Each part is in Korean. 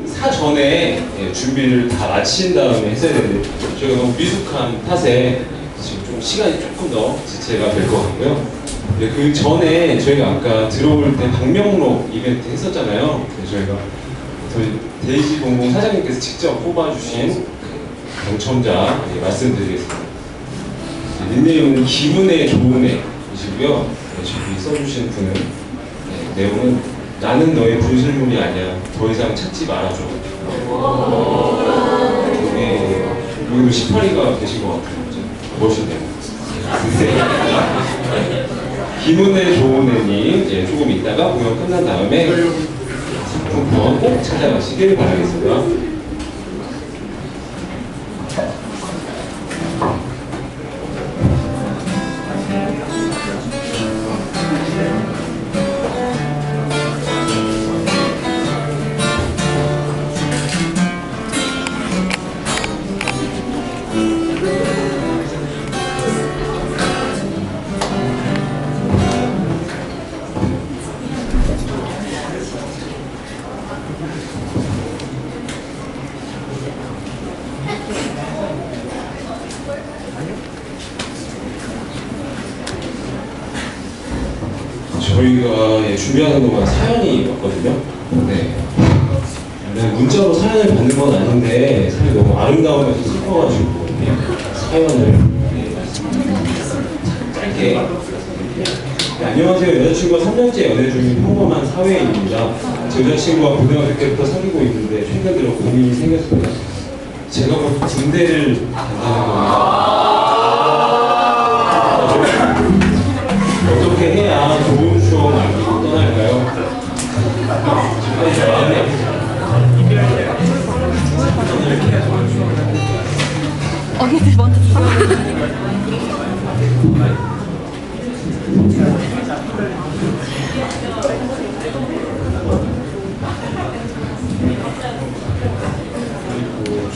사전에 준비를 다 마친 다음에 했어야 되는데 저희가 너무 미숙한 탓에 지금 좀 시간이 조금 더 지체가 될 것 같고요. 그 전에 저희가 아까 들어올 때 방명록 이벤트 했었잖아요. 저희가 저희 데이지공공 사장님께서 직접 뽑아주신 당첨자 말씀드리겠습니다. 닉네임은 기분의 좋은 애이시고요. 저기 써주신 분은 내용은 나는 너의 분실물이 아니야. 더 이상 찾지 말아줘. 여기도 18위가 계신 것 같아요. 멋있네요. 기분의 좋은 애님 조금 있다가 공연 끝난 다음에 상품권 꼭 찾아가시길 바라겠습니다. 저희가 준비하는 동안 사연이 왔거든요. 네. 문자로 사연을 받는 건 아닌데 사연이 너무 아름다우면서 슬퍼가지고 사연을 짧게. 네, 안녕하세요. 여자친구와 3년째 연애 중인 평범한 사회인입니다. 제 여자친구와 고등학교 때부터 사귀고 있는데 최근 들어 고민이 생겼습니다. 제가 뭐 군대를 간다는 겁니다. 어떻게 해야 좋은 추억 남기고 떠날까요? 언니들 먼저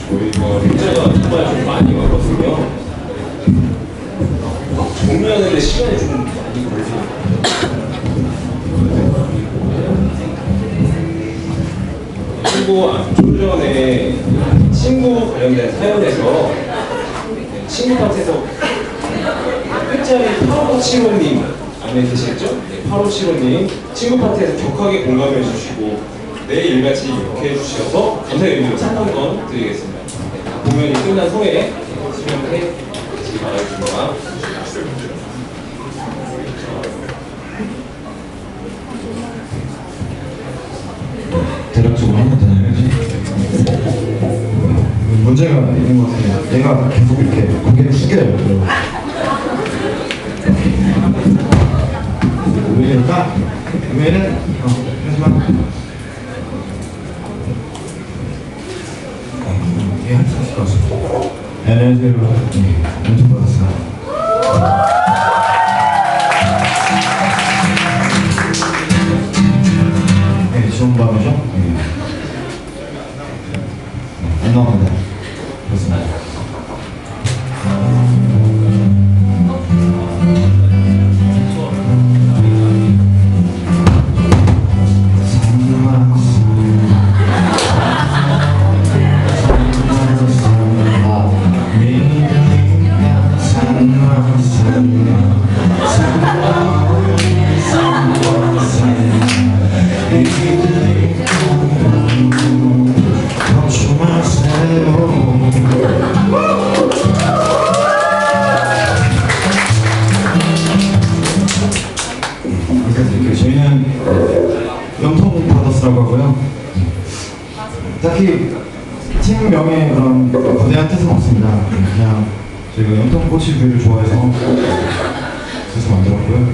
저희가 문자가 정말 좀 많이 왔거든요. 정리하는데 시간이 좀 많이 걸리죠. 그리고 좀 전에 친구 관련된 사연에서 친구 팟에서 끝자리 8575님 안에 계시겠죠? 8575님 친구 파트에서 격하게 공감해 주시고 내 일같이 이렇게 해주셔서 감사의 의미로 상품권 드리겠습니다. 공연이 끝난 후에 수령해 주시기 바라겠습니다. 대략적으로 하면 되나요? 문제가 있는 것 같아요. 내가 계속 이렇게 고개를 숙여요. 그러니까 그러면은 하지만 이게 할 수 있을 것 같습니다. 안녕하세요. 엄청 받았어요. 네, 좋은 밤이죠? 안 나옵니다. 그렇습니다. 저희는 영통 브라더스라고 하고요. 딱히 팀명에 그런 거대한 뜻은 없습니다. 그냥 저희가 영통 꼬치뷰를 좋아해서 그래서 만들었고요.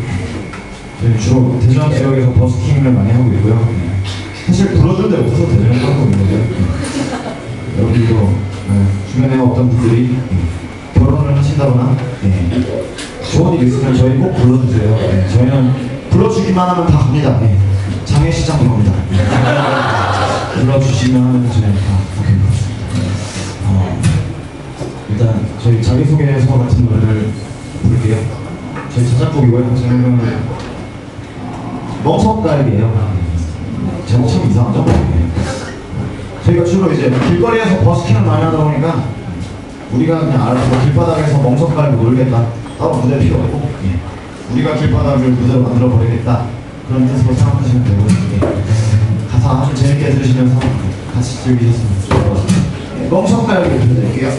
저희 주로 대전 지역에서 버스킹을 많이 하고 있고요. 사실 불러줄 데 없어서 대전을 하고 있는 거예요. 여러분들도 주변에 어떤 분들이 결혼을 하신다거나 좋은 일 있으면 저희 꼭 불러주세요. 저희는 불러주기만 하면 다 갑니다. 장애시장도 갑니다. 불러주시면 저희 다 갑니다. 일단 저희 자기소개서 같은 노래를 부를게요. 저희 자작곡이고요. 저희는 멍석가락이에요. 제목 참 이상하죠? 저희가 주로 이제 길거리에서 버스킹을 많이 하다 보니까 우리가 그냥 알아서 길바닥에서 멍석 깔고 놀겠다. 따로 무대 필요 없고 우리가 길바닥을 무대로 만들어 버리겠다. 그런 뜻으로 생각하시면 되고 가사 아주 재밌게 들으시면서 같이 즐기셨으면 좋을 것 같습니다. 멍석 깔기 부탁드릴게요.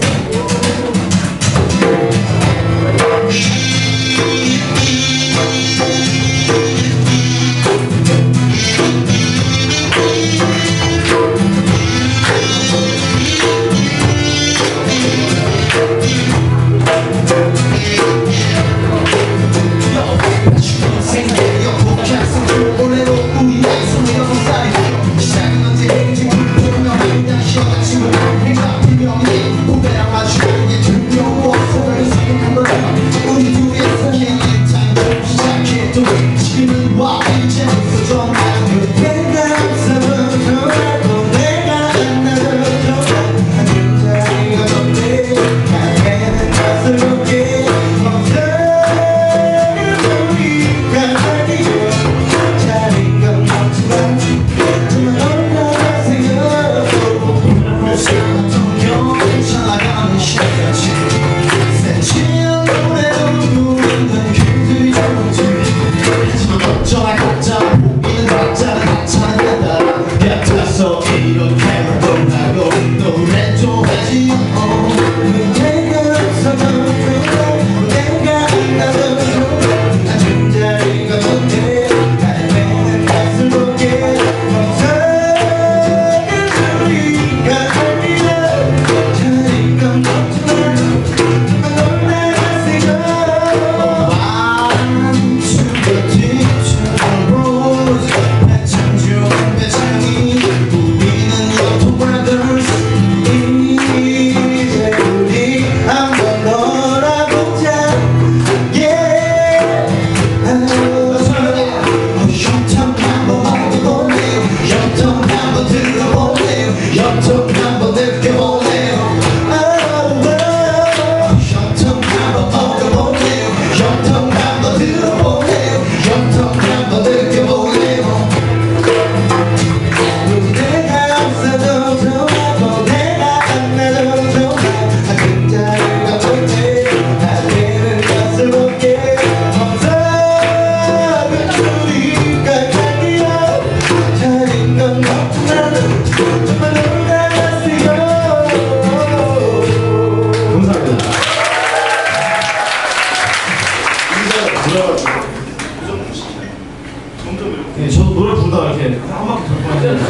네, 저도 노래 부르다가 이렇게 한 바퀴 돌 뻔했는데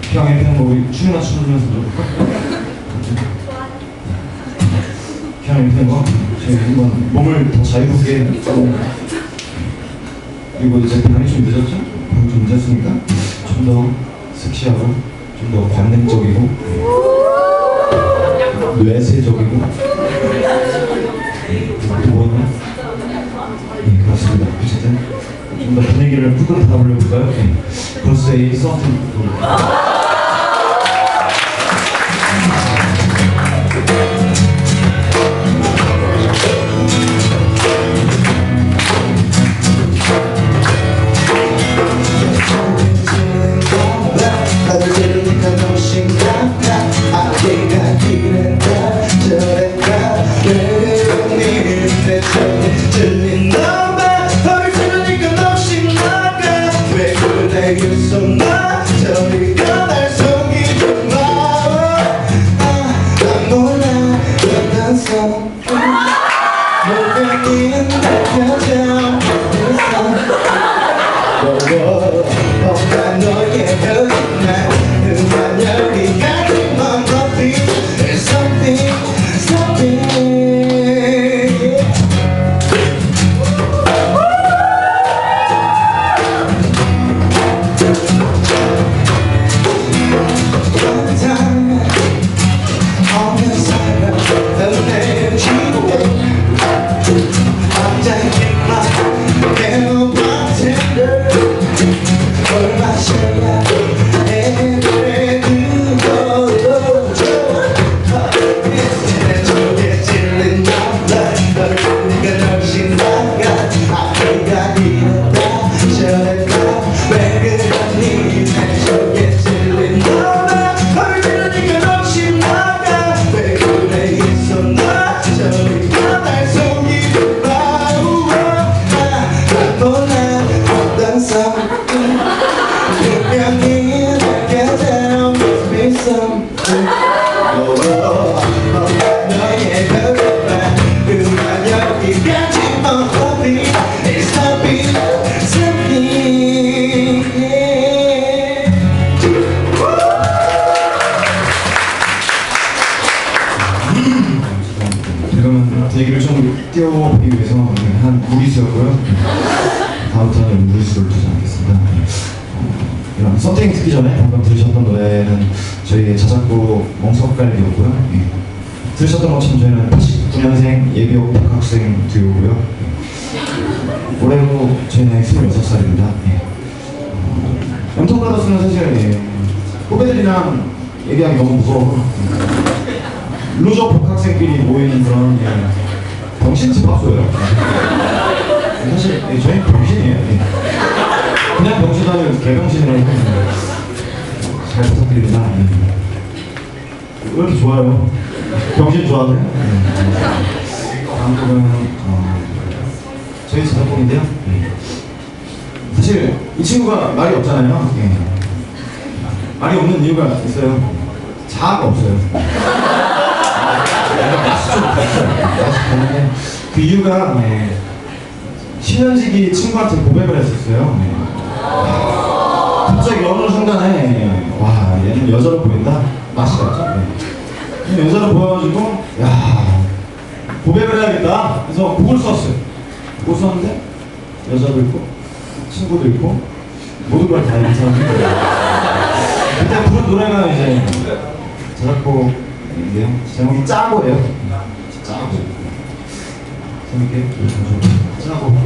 그냥 뭐 춤이나 추면서 놀까? 그냥 거 저희 한번 몸을 더 자유롭게 그리고 이제 방이 좀 늦었죠? 방이 좀 늦었으니까 좀 더 섹시하고 좀 더 관능적이고 뇌세적이고 또 뭐냐? 네, 그렇습니다. 어쨌든 좀 더 분위기를 후끈하다 올려볼까요? 네. 걸스데이 썸띵 노래. 들리니까 너 신나가 왜 그래 유서 나 저리가 너의 별과 그만 여기까지 멈춰니 It's something 지금은 대기를 좀 띄워보기 위해서 한 무리수였고요. 다음부터는 무리수를 두지 않겠습니다. 이런 썸띵 듣기 전에 방금 들으셨던 노래는 저희의 자작곡 멍석갈비였고요. 들으셨던 것처럼 저희는 89년생 예비역 복학생 듀오고요. 올해로 저희는 26살입니다. 염통가더스는 사실 후배들이랑 얘기하기 너무 무서워. 루저 복학생끼리 모이는 그런 병신 집합소예요. 사실 저희는 병신이에요. 그냥 병신 아니고 개병신이라고 잘 부탁드립니다. 왜 이렇게 좋아요? 병신 좋아하세요? 다음 곡은 저희 제작곡인데요. 사실 이 친구가 말이 없잖아요. 말이 없는 이유가 있어요. 자아가 없어요. 맛이 좀 갔는데 그 이유가 10년지기 친구한테 고백을 했었어요. 갑자기 어느 순간에 와 얘는 여자로 보인다? 맛이 갔죠. 여자로 보여가지고 야 고백을 해야겠다. 그래서 곡을 썼어요. 곡을 썼는데 여자도 있고 친구도 있고 모든 걸 다 있는 사람이 그때 부른 노래가 이제 자작곡인데요. 제목이 짜고예요. 짜고. 재밌게 짜고.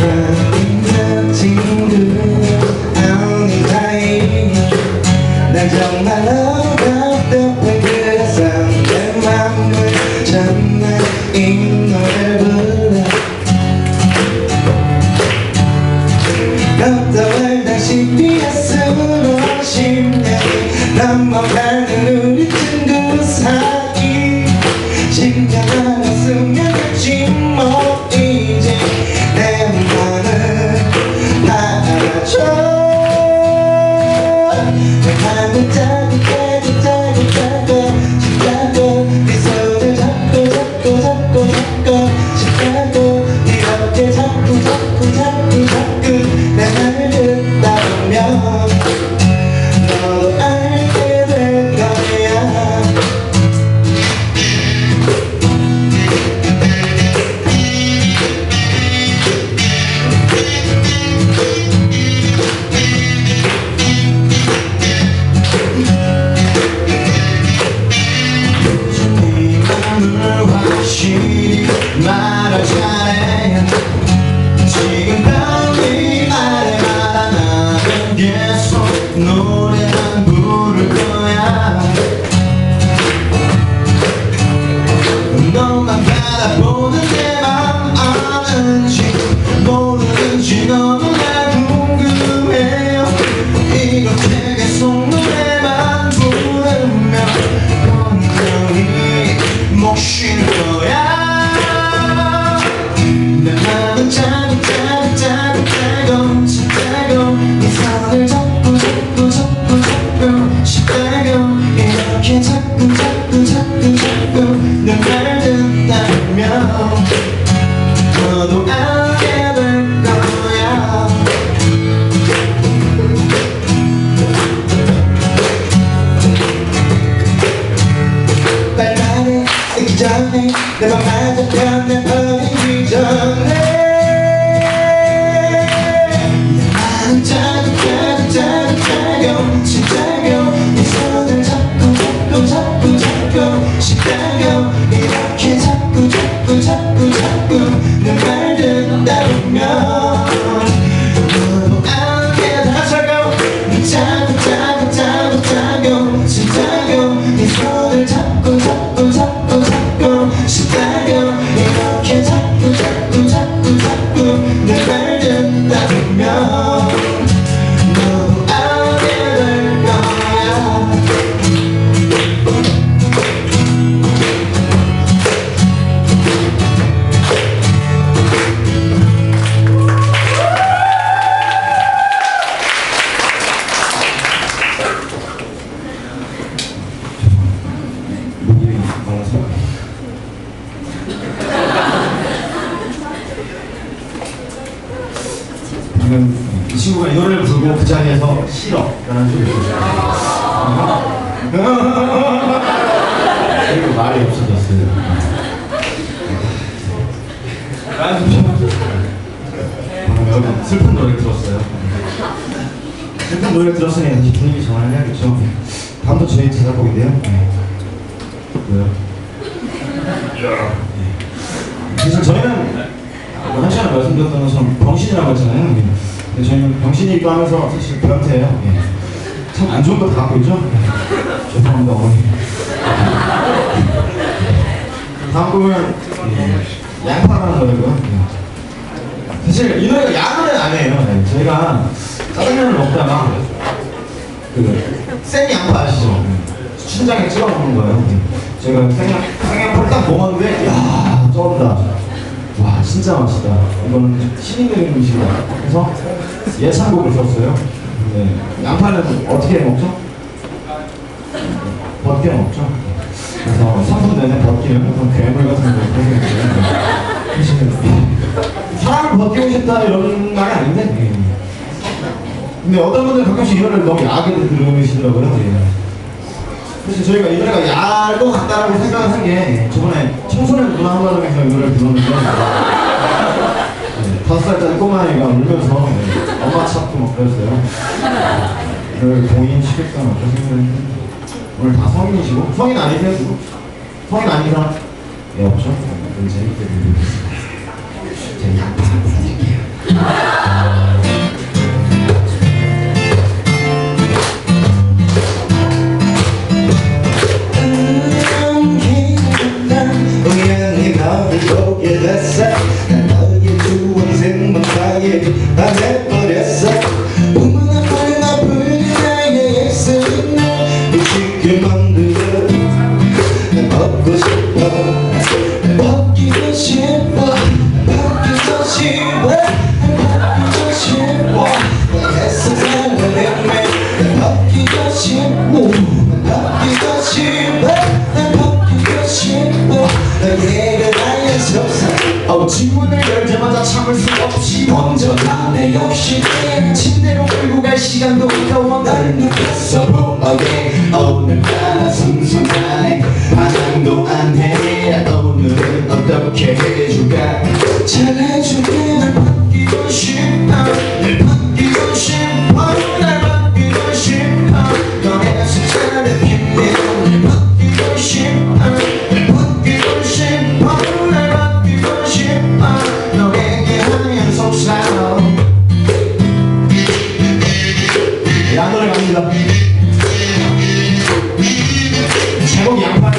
있는 친구들 아니다이 난 정말로 답답해 그래서 내 맘을 전해 이 노래를 불러 깜짝을 다시 피했으면 10년이 넘어가는 우리 친구 사이 신경 안 했으면 됐지 뭐 이제 내 맘을 알아줘 내 맘을 짜고 짜고 짜고 짜고 싶다고 네 손을 잡고 잡고 잡고 잡고 싶다고 이렇게 자꾸 자꾸 자꾸 자꾸 내 말을 듣다 보면 너도 알게 될 거야 네 맘을 확실히 말을 잘해 지금까지 네 말에 말아 나는 계속 노래만 부를 거야 너만 바라보는 내 맘 아는지 모르는지 너무나 궁금해요 이렇게 계속 노래만 부르면 분명히 못 쉴 거야 내 맘은 짜고 짜고 짜고 짜고 짜고 네 손을 잡고 잡고 잡고 잡고 싶다고 이렇게 자꾸 자꾸 자꾸 자꾸 널 듣다면 너도 알게 될 거야 빨리 말해 듣기 전에 내 맘마저 변해버리기 전에 내 마음 짜고 짜고 짜고 짜고 진짜고 네 손을 잡고 잡고 잡고 잡고 싶다고 이렇게 자꾸 자꾸 자꾸 자꾸 내 말 듣다 보면 너도 알게 다 차고 짜고 짜고 짜고 짜고 진짜고 네 손을 잡고 잡고 잡고 잡고 싶다고 이렇게 자꾸 자꾸 자꾸 자꾸 내 말 듣다 보면 너도 알게 될 거야 방금 이 친구가 이 노래를 부르고 그 자리에서 싫어 라는 소리를 했어요. 그리고 말이 없어졌어요. 방금 여러분 슬픈 노래 들었어요. 슬픈 노래 들었으니 다시 분위기 전환을 해야겠죠. 다음도 저희 찾아보기인데요. 왜요? 그래서 저희는 한 시간에 말씀드렸던 것처럼 병신이라고 했잖아요. 근데 저희는 병신이기도 하면서 사실 변태예요. 참 안 좋은 거 다 갖고 있죠? 죄송합니다 어머니. 다음 곡은 양파라는 노래고요. 사실 이 노래가 야 노래는 아니에요. 저희가 짜장면을 먹다가 생 양파 아시죠? 춘장에 찍어 먹는 거예요. 제가 생양파를 딱 먹었는데 야 쩐다. 와 진짜 맛있다. 이거는 신이 되는 음식이다. 그래서 예찬곡을 썼어요. 네. 양파는 어떻게 먹죠? 벗겨 먹죠. 그래서 3분 내내 벗기면 그런 괴물 같은 걸 벗겨먹어요. 사람을 벗기고 싶다 이런 말이 아닌데. 근데 어떤 분들은 가끔씩 이 노래를 너무 야하게 들으시더라고요. 그래서 저희가 이 노래가 야할 것 같다라고 생각을 한 게 저번에 청소년 문화 한마당에서 이 노래를 불렀는데 5살짜리 꼬마아이가 울면서 엄마 찾고 막 그랬어요. 이걸 공인 시켰다면 어떠세요? 오늘 다 성인이시고 성인 아니세요? 누구? 성인 아닌 사람? 예 없죠? 재밌게 들려드리겠습니다. 제가 양파 부탁드릴게요. 보게 됐어. 난 너의 주원생만 다 해버렸어. 얼마나 불나쁜 나의 예술을 미치게 만들어. 난 벗고 싶어. 벗기고 싶어. 벗기고 싶어. 벗기고 싶어. 애써 살아내면 난 벗기고 싶어. 벗기고 싶어. 난 벗기고 싶어. 너의 지문을 열자마자 참을 수 없이 먼저 나내 역시 침대로 끌고 갈 시간도 아까워 널 느꼈어 보게 오늘 나 순순하네 반항도 안해 오늘은 어떻게 해줄까 잘해줄게 날 바뀌고 싶어 날 바뀌고 싶어 날 바뀌고 싶어 너의 숫자를 빛내 날 바뀌고 싶어 날 바뀌고 싶어 너에게 하얀 속삭여 야 노래 갑니다. 제목 양파.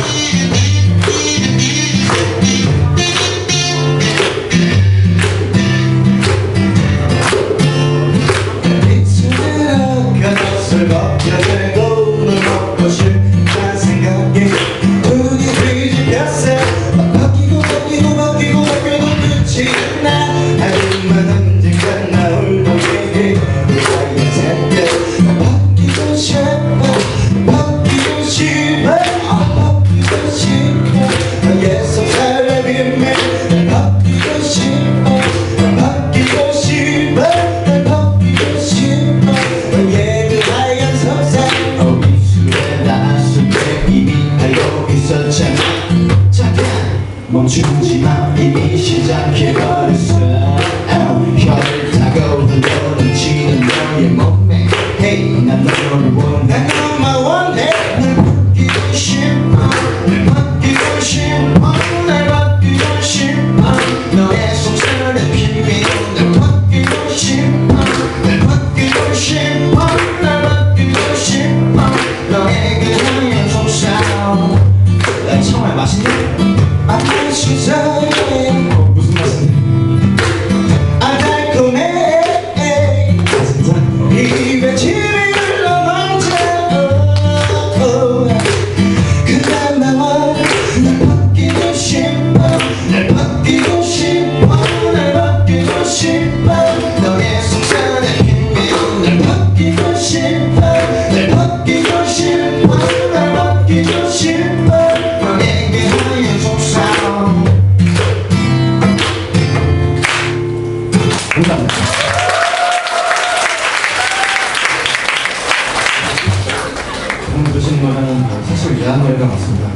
하여가 맞습니다.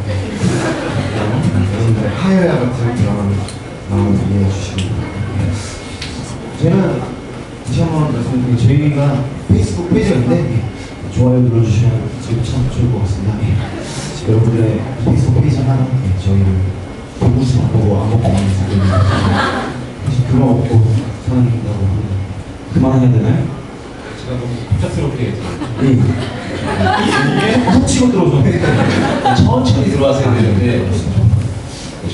여러분들 하여야 같은 그런 마음을 이해해 주시고 저희는 다시 한번 말씀드리면 저희가 페이스북 페이지가 있는데 좋아요 눌러주시면 참 좋을 것 같습니다. 여러분들의 페이스북 페이지 하나 저희를 보고 싶어 보고 안 먹고 많이 있습니다. 사실 그거 없고 사는다고 합니다. 그만해야 되나요? 제가 너무 갑작스럽게 이게 훅 치고 들어오죠. 천천히 들어왔어야 되는데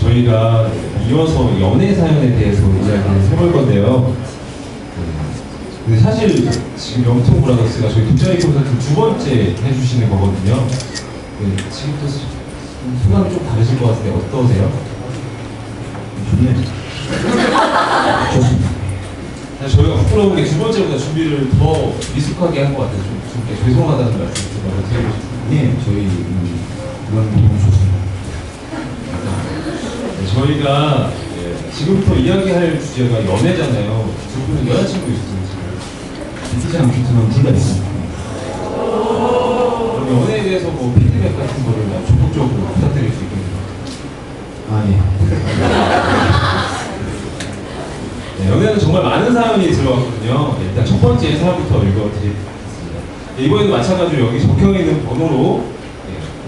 저희가 이어서 연애 사연에 대해서 이야기를 해볼 건데요. 근데 사실 지금 영통 브라더스가 저희 독자의 콘서트 두 번째 해주시는 거거든요. 네, 지금부터 소감이 좀 다르실 것 같은데 어떠세요? 좋네요. 좋습니다. 사실 저희가 부끄러운 게 두 번째보다 준비를 더 미숙하게 한 것 같아요. 좀 죄송하다는 말씀 좀 먼저 드리고 싶습니다. 네, 저희 이건 너무 좋습니다. 네, 저희가 지금부터 이야기할 주제가 연애잖아요. 두 분은 여자친구 있으신지 있지 않겠지만 둘 다 있습니다. 그럼 연애에 대해서 뭐 피드백 같은 거를 적극적으로 부탁드릴 수 있겠네요. 아 예. 네, 연애는 정말 많은 사연이 들어왔거든요. 네, 일단 첫 번째 사연부터 읽어드리겠습니다. 네, 이번에도 마찬가지로 여기 적혀있는 번호로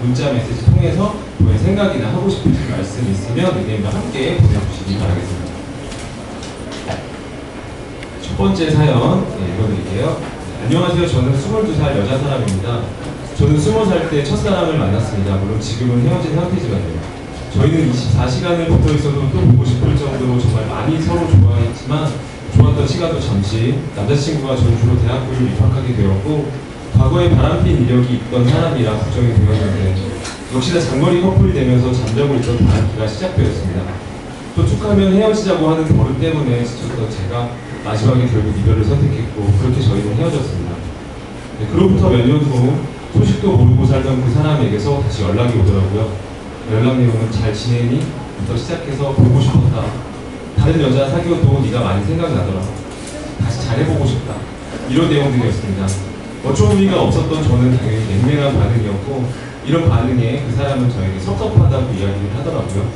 문자 메시지 통해서 본인 생각이나 하고 싶으신 말씀 있으면 닉네임과 함께 보내주시기 바라겠습니다. 첫 번째 사연 읽어드릴게요. 안녕하세요. 저는 22살 여자 사람입니다. 저는 20살 때 첫사랑을 만났습니다. 물론 지금은 헤어진 상태지만요. 저희는 24시간을 붙어 있어도 또 보고 싶을 정도로 정말 많이 서로 좋아했지만 좋았던 시간도 잠시 남자친구가 전 주로 대학교를 입학하게 되었고 과거에 바람핀 이력이 있던 사람이라 걱정이 되었는데 역시나 장거리 커플이 되면서 잠자고 있던 바람기가 시작되었습니다. 또 툭하면 헤어지자고 하는 버릇 때문에 지쳤던 제가 마지막에 결국 이별을 선택했고 그렇게 저희는 헤어졌습니다. 네, 그로부터 몇 년 후 소식도 모르고 살던 그 사람에게서 다시 연락이 오더라고요. 연락 내용은 잘 지내니? 부터 시작해서 보고 싶었다. 다른 여자 사귀어도 네가 많이 생각나더라. 다시 잘해보고 싶다. 이런 내용들이었습니다. 어쩔 의미가 없었던 저는 당연히 냉랭한 반응이었고 이런 반응에 그 사람은 저에게 섭섭하다고 이야기를 하더라고요.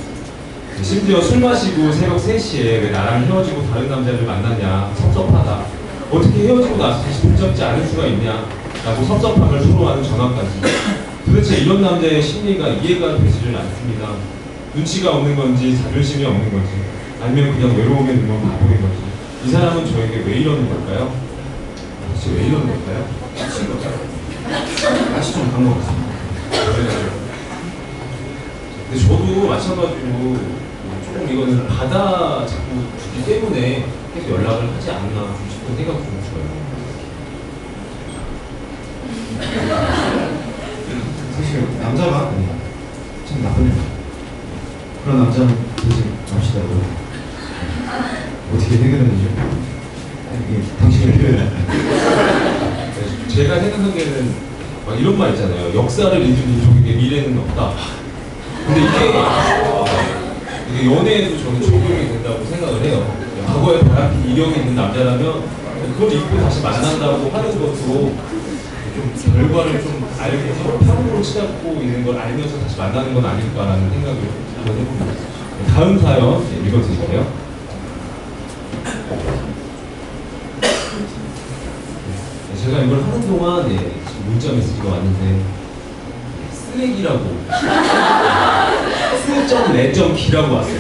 심지어 술 마시고 새벽 3시에 왜 나랑 헤어지고 다른 남자를 만났냐 섭섭하다. 어떻게 헤어지고 나서 다시 붙잡지 않을 수가 있냐 라고 섭섭함을 토로하는 전화까지. 도대체 이런 남자의 심리가 이해가 되지를 않습니다. 눈치가 없는 건지 자존심이 없는 건지 아니면 그냥 외로움에 눈먼 바보인 건지 이 사람은 저에게 왜 이러는 걸까요? 도대체 왜 이러는 걸까요? 미친 걸까요? 맛이 좀 간 것 같습니다. 근데 저도 마찬가지로 조금 이거는 받아 자꾸 주기 때문에 계속 연락을 하지 않나 싶은 생각이 좀 들어요. 사실 남자가 참 나쁜 애. 그런 남자는 되지 맙시다고요. 어떻게 해결해야죠? 당신의 필요해. 제가 생각하기에는 막 이런 말 있잖아요. 역사를 잊은 민족에게 미래는 없다. 근데 이게 연애에도 저는 적용이 된다고 생각을 해요. 과거에 바람핀 이력이 있는 남자라면 그걸 잊고 다시 만난다고 하는 것도 좀 결과를 좀 알고 서로 편으로 치닫고 있는 걸 알면서 다시 만나는 건 아닐까라는 생각을 한번 해봅니다. 다음 사연 읽어드릴게요. 제가 이걸 하는 동안 지금 문자 메시지가 왔는데 쓰레기라고 쓰.내.기라고 왔어요.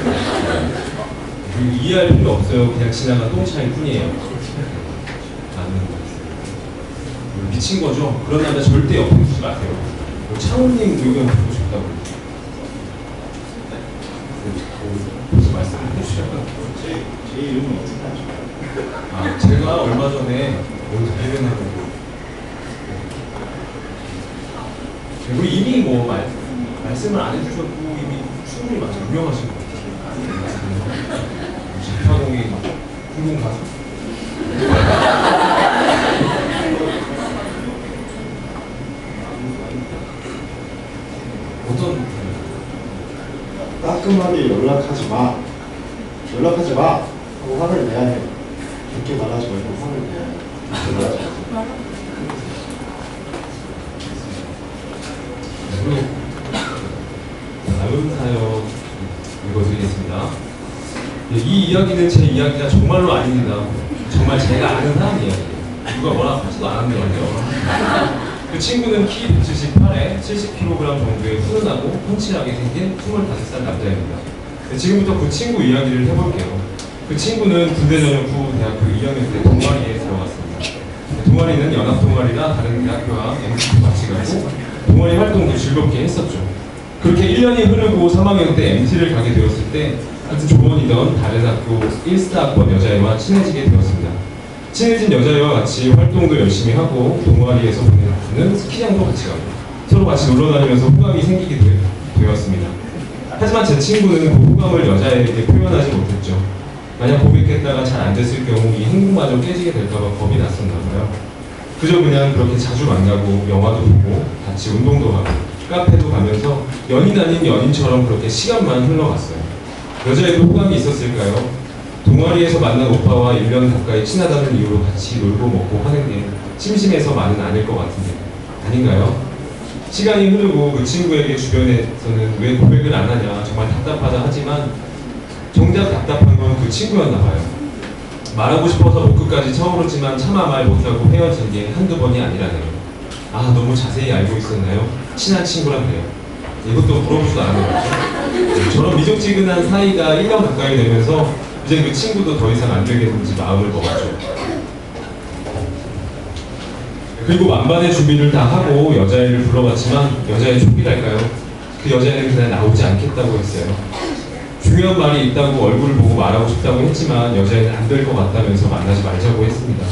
그리고 이해할 필요 없어요. 그냥 지나간 똥차일 뿐이에요. 미친 거죠. 그런 남자 절대 옆에 두지 마세요. 창훈님 의견 듣고 싶다고. 무슨 말씀을 해주시냐고요? 제 이름은 어떻게 하죠? 아, 제가 얼마 전에 여기서 발견했는데 우리 이미 뭐 말씀을 안 해주셔도 이미 충분히 많이 유명하신 것 같아요. 자파동이 궁금 가수. 어떤 따끔하게 연락하지 마. 연락하지 마. 하고 화를 내야 해. 그렇게 말하지 말고 화를 내야 해. 그렇게 말하지 마. 그리고 이야기는 제 이야기가 정말로 아닙니다. 정말 제가 아는 사람 이야기예요. 누가 뭐라 하지도 않았네요. 그 친구는 키 178에 70kg 정도의 훈훈하고 펀치하게 생긴 25살 남자입니다. 지금부터 그 친구 이야기를 해볼게요. 그 친구는 군대 전역 후 대학교 2학년 때 동아리에 들어갔습니다. 동아리는 연합 동아리나 다른 대학교와 MT도 같이 가고 동아리 활동도 즐겁게 했었죠. 그렇게 1년이 흐르고 3학년 때 MT를 가게 되었을 때 같은 조원이던 다른 학교 1스타학번 여자애와 친해지게 되었습니다. 친해진 여자애와 같이 활동도 열심히 하고 동아리에서 보내는 스키장도 같이 가고 서로 같이 놀러다니면서 호감이 생기게 되었습니다. 하지만 제 친구는 그 호감을 여자애에게 표현하지 못했죠. 만약 고백했다가 잘 안 됐을 경우 이 행복마저 깨지게 될까봐 겁이 났었나 봐요. 그저 그냥 그렇게 자주 만나고 영화도 보고 같이 운동도 하고 카페도 가면서 연인 아닌 연인처럼 그렇게 시간만 흘러갔어요. 여자애도 호감이 있었을까요? 동아리에서 만난 오빠와 1년 가까이 친하다는 이유로 같이 놀고 먹고 하는 게 심심해서만은 아닐 것 같은데 아닌가요? 시간이 흐르고 그 친구에게 주변에서는 왜 고백을 안 하냐 정말 답답하다 하지만 정작 답답한 건 그 친구였나 봐요. 말하고 싶어서 목 끝까지 차오르지만 차마 말 못하고 헤어진 게 한두 번이 아니라네요. 아, 너무 자세히 알고 있었나요? 친한 친구란 그래요. 이것도 물어보지도 않았네요. 저런 미적지근한 사이가 1년 가까이 되면서 이제 그 친구도 더 이상 안 되겠는지 마음을 먹었죠. 그리고 만반의 준비를 다 하고 여자애를 불러봤지만 여자애 촉이랄까요? 그 여자애는 그날 나오지 않겠다고 했어요. 중요한 말이 있다고 얼굴을 보고 말하고 싶다고 했지만 여자애는 안 될 것 같다면서 만나지 말자고 했습니다.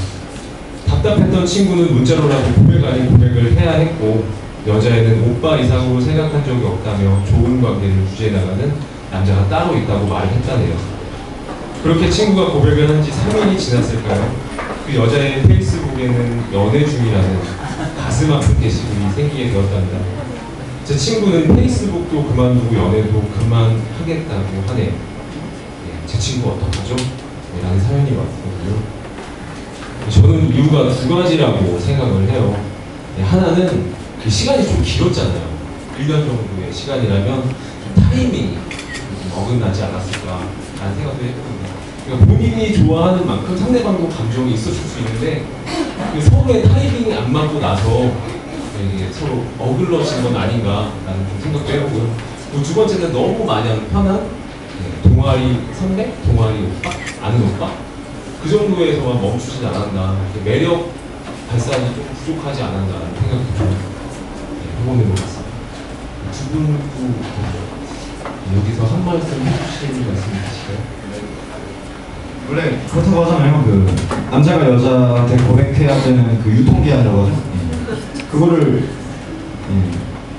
답답했던 친구는 문자로라도 고백 아닌 고백을 해야 했고 여자애는 오빠 이상으로 생각한 적이 없다며 좋은 관계를 유지해 나가는 남자가 따로 있다고 말을 했다네요. 그렇게 친구가 고백을 한 지 3일이 지났을까요? 그 여자의 페이스북에는 연애 중이라는 가슴 아픈 게시글이 생기게 되었답니다. 제 친구는 페이스북도 그만두고 연애도 그만하겠다고 하네요. 제 친구 어떡하죠? 라는 사연이 왔거든요. 저는 이유가 두 가지라고 생각을 해요. 하나는 그 시간이 좀 길었잖아요. 1년 정도의 시간이라면 좀 타이밍이 어긋나지 않았을까라는 생각도 했거든요. 그러니까 본인이 좋아하는 만큼 상대방도 감정이 있었을 수 있는데 그 서로의 타이밍이 안 맞고 나서 이게 서로 어글러진 건 아닌가라는 생각도 해보고요. 두 번째는 너무 마냥 편한 동아리 선배, 동아리 오빠, 아는 오빠 그 정도에서만 멈추지 않았나, 매력 발산이 좀 부족하지 않았나라는 생각도 좀 해보는 것 같습니다. 두 분도 여기서 한 말씀 해주시는 말씀 있으실까요? 원래 그렇다고 하잖아요. 그 남자가 여자한테 고백해야 되는 그 유통기한이라고 하죠. 그거를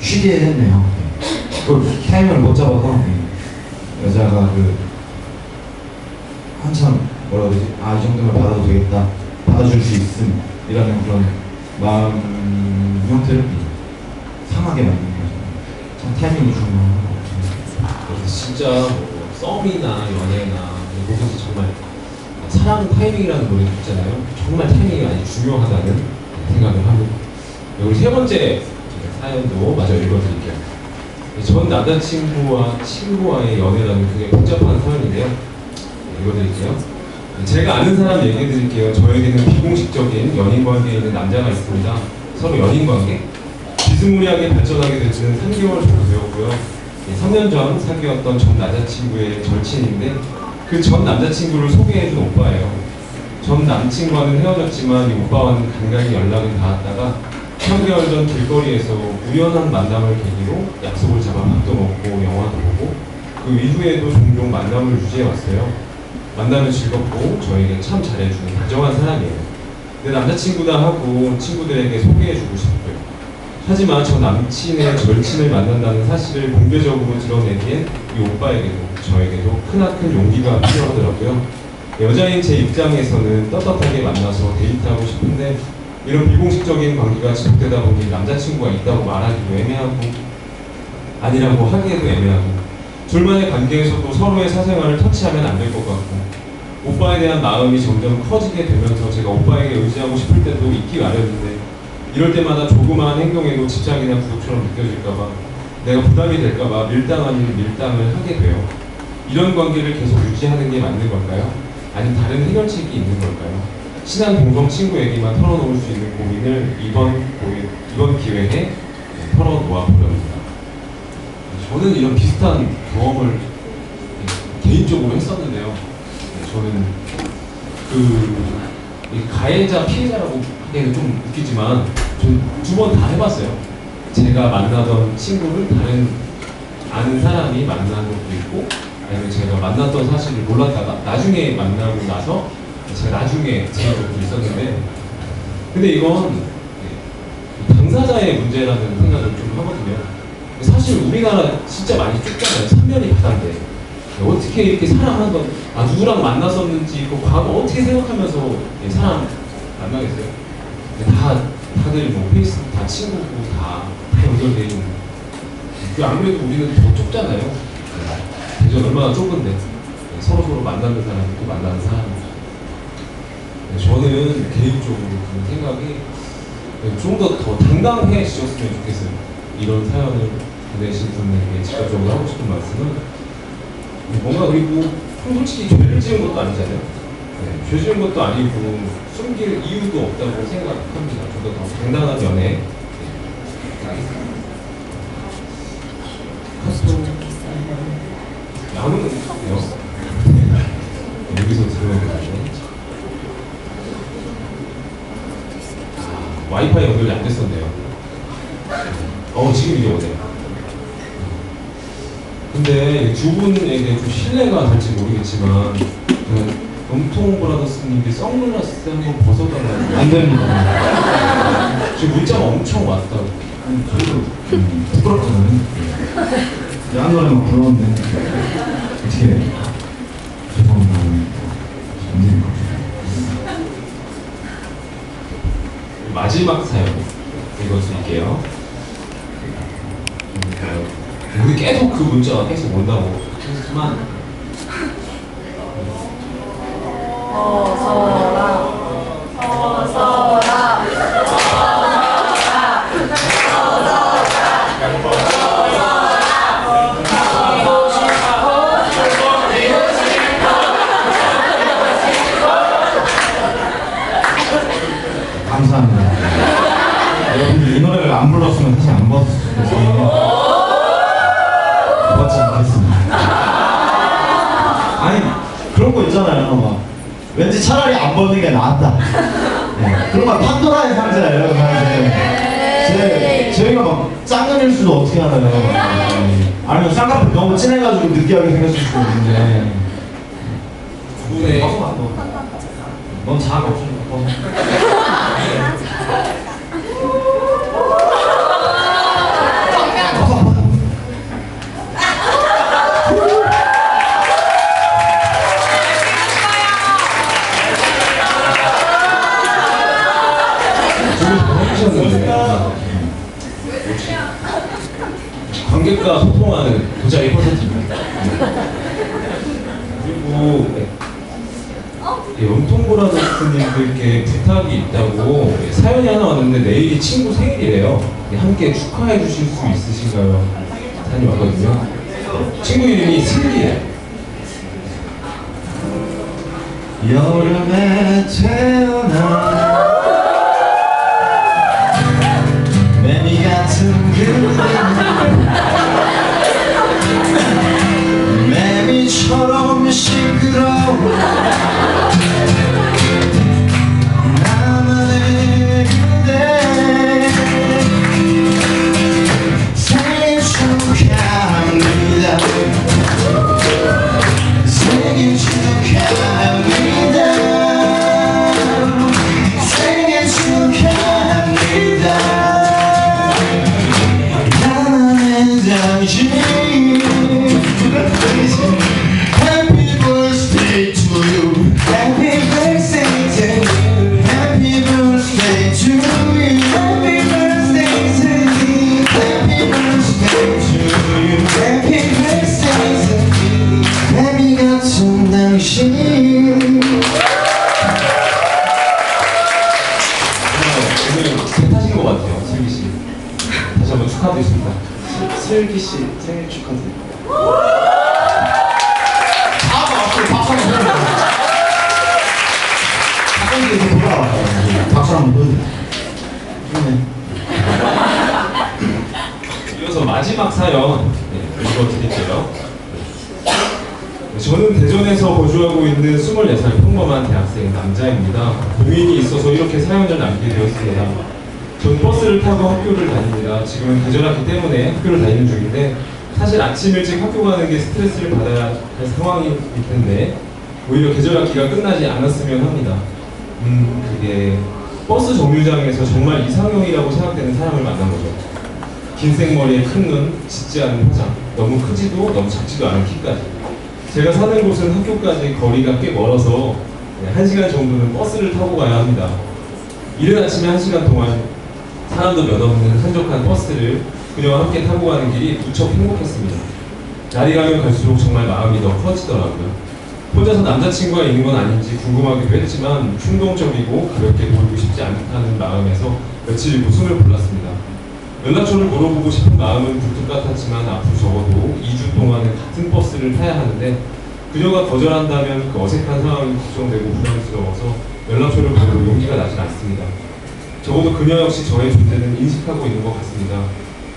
쉬게 했네요. 그걸 타이밍을 못 잡아서 여자가 그 한참 뭐라고 그러지? 아, 이 정도면 받아도 되겠다, 받아줄 수 있음이라는 그런 마음 형태를 상하게 만든 거죠. 참 타이밍이 중요한 것 같아요. 진짜 뭐 썸이나 연애나 뭐든지 정말 사랑 타이밍이라는 노래도 있잖아요. 정말 타이밍이 아주 중요하다는 생각을 하고, 우리 세 번째 사연도 마저 읽어드릴게요. 전 남자친구와 친구와의 연애라는 굉장히 복잡한 사연인데요. 읽어드릴게요. 제가 아는 사람 얘기해드릴게요. 저에게는 비공식적인 연인관계에 있는 남자가 있습니다. 서로 연인관계? 비스무리하게 발전하게 된 지는 3개월 정도 되었고요. 3년 전 사귀었던 전 남자친구의 절친인데 그 전 남자친구를 소개해준 오빠예요. 전 남친과는 헤어졌지만 이 오빠와는 간간히 연락은 닿았다가 3개월 전 길거리에서 우연한 만남을 계기로 약속을 잡아 밥도 먹고 영화도 보고 그 이후에도 종종 만남을 유지해왔어요. 만나면 즐겁고 저에게 참 잘해주는 다정한 사람이에요. 내 남자친구다 하고 친구들에게 소개해주고 싶고요. 하지만 저 남친의 절친을 만난다는 사실을 공개적으로 드러내기엔 이 오빠에게도 저에게도 크나큰 용기가 필요하더라고요. 여자인 제 입장에서는 떳떳하게 만나서 데이트하고 싶은데 이런 비공식적인 관계가 지속되다 보니 남자친구가 있다고 말하기도 애매하고 아니라고 하기에도 애매하고 둘만의 관계에서도 서로의 사생활을 터치하면 안 될 것 같고 오빠에 대한 마음이 점점 커지게 되면서 제가 오빠에게 의지하고 싶을 때도 있기 마련인데 이럴 때마다 조그마한 행동에도 집착이나 구속처럼 느껴질까봐 내가 부담이 될까봐 밀당 아닌 밀당을 하게 돼요. 이런 관계를 계속 유지하는 게 맞는 걸까요? 아니면 다른 해결책이 있는 걸까요? 친한 공동 친구에게만 털어놓을 수 있는 고민을 이번 기회에 털어놓아 보렵니다. 저는 이런 비슷한 경험을 개인적으로 했었는데요. 저는 이 가해자, 피해자라고 하기에는 좀 웃기지만 전 2번 다 해봤어요. 제가 만나던 친구를 다른 아는 사람이 만나는 것도 있고, 아니면 제가 만났던 사실을 몰랐다가 나중에 만나고 나서 제가 나중에 들은 적도 있었는데, 근데 이건 당사자의 문제라는 생각을 좀 하거든요. 사실 우리나라 진짜 많이 쫓잖아요. 삼면이 바다인데 어떻게 이렇게 사람 누구랑 만났었는지 그 과거 어떻게 생각하면서 사람 만나겠어요? 다들 뭐 페이스북 다 친구고 다 연결돼 있는. 아무래도 우리는 더 좁잖아요. 대전 얼마나 좁은데 서로 만나는 사람이 또 만나는 사람이죠. 저는 개인적으로 그 생각이 좀 더 당당해지셨으면 좋겠어요. 이런 사연을 보내신 분에게 직접적으로 하고 싶은 말씀은 뭔가, 그리고 솔직히 죄를 지은 것도 아니잖아요. 죄 지은 것도 아니고 숨길 이유도 없다고 생각합니다. 좀 더 당당한 연애. 나는 어때요? 여기서 들어야 되나요? 와이파이 연결이 안 됐었네요. 지금 이게 오네요. 근데 두 분에게 좀 신뢰가 될지 모르겠지만, 염통 브라더스님께 선글라스 한번 벗어달라고. 안 됩니다. 지금 문자가 엄청 왔다고. 저도 부끄럽잖아요. 야한 노래 막 불렀는데 어떻게 해? 죄송합니다. 안 되는 것 같아요. 마지막 사연 읽어드릴게요. 우리 계속 그 문자가 계속 온다고 하지만 감사합니다. 여러분들 이 노래를 안 불렀으면 사실 안 벗었을 거예요. 벗지 않겠습니다. 아니 그런 거 있잖아요. 막 왠지 차라리 안 벗는 게 낫다. 네. 그런 거 판도라의 상자예요. 저희가 막 짱년일 수도 어떻게 하나요? 네. 아니면 쌍꺼풀 너무 진해가지고 느끼하게 생겼을 수도 있는데. 두 분의 넌 자아가 없으니까 벗어. 관객과 소통하는 도자 1%입니다. 그리고 염통브라더스님들께 부탁이 있다고 사연이 하나 왔는데 내일이 친구 생일이래요. 함께 축하해 주실 수 있으신가요? 사연이 왔거든요. 친구 이름이 슬기예요. 여름에 태어나 매미 같은 그대 매미처럼 시끄러워 나만의 그대 생일 축하합니다 생일 축하합니다 생일 축하합니다 나만의 당신 Happy birthday to you Happy birthday to you Happy birthday to you Happy birthday to you Happy birthday to you Happy birthday to you 매미 같은 당신 오늘 배 타신 것 같아요, 슬기 씨. 다시 한번 축하드리겠습니다. 슬기 씨 생일 축하드립니다. 학생들이 이렇게 돌아와요. 박수 한번 보여주세요. 이어서 마지막 사연 읽어드릴게요. 저는 대전에서 거주하고 있는 24살 평범한 대학생 남자입니다. 고민이 있어서 이렇게 사연을 남기게 되었습니다. 전 버스를 타고 학교를 다닙니다. 지금은 계절학기 때문에 학교를 다니는 중인데 사실 아침 일찍 학교 가는 게 스트레스를 받아야 할 상황일 텐데 오히려 계절학기가 끝나지 않았으면 합니다. 그게 버스 정류장에서 정말 이상형이라고 생각되는 사람을 만난 거죠. 긴 생머리에 큰 눈, 짙지 않은 화장, 너무 크지도 너무 작지도 않은 키까지. 제가 사는 곳은 학교까지 거리가 꽤 멀어서 1시간 정도는 버스를 타고 가야 합니다. 이른 아침에 1시간 동안 사람도 몇 없는 한적한 버스를 그녀와 함께 타고 가는 길이 무척 행복했습니다. 날이 가면 갈수록 정말 마음이 더 커지더라고요. 혼자서 남자친구가 있는 건 아닌지 궁금하기도 했지만 충동적이고 가볍게 보이고 싶지 않다는 마음에서 며칠 웃음을 골랐습니다. 연락처를 물어보고 싶은 마음은 굴뚝 같았지만 앞으로 적어도 2주 동안은 같은 버스를 타야 하는데 그녀가 거절한다면 그 어색한 상황이 걱정되고 부담스러워서 연락처를 보내도 용기가 나질 않습니다. 적어도 그녀 역시 저의 존재는 인식하고 있는 것 같습니다.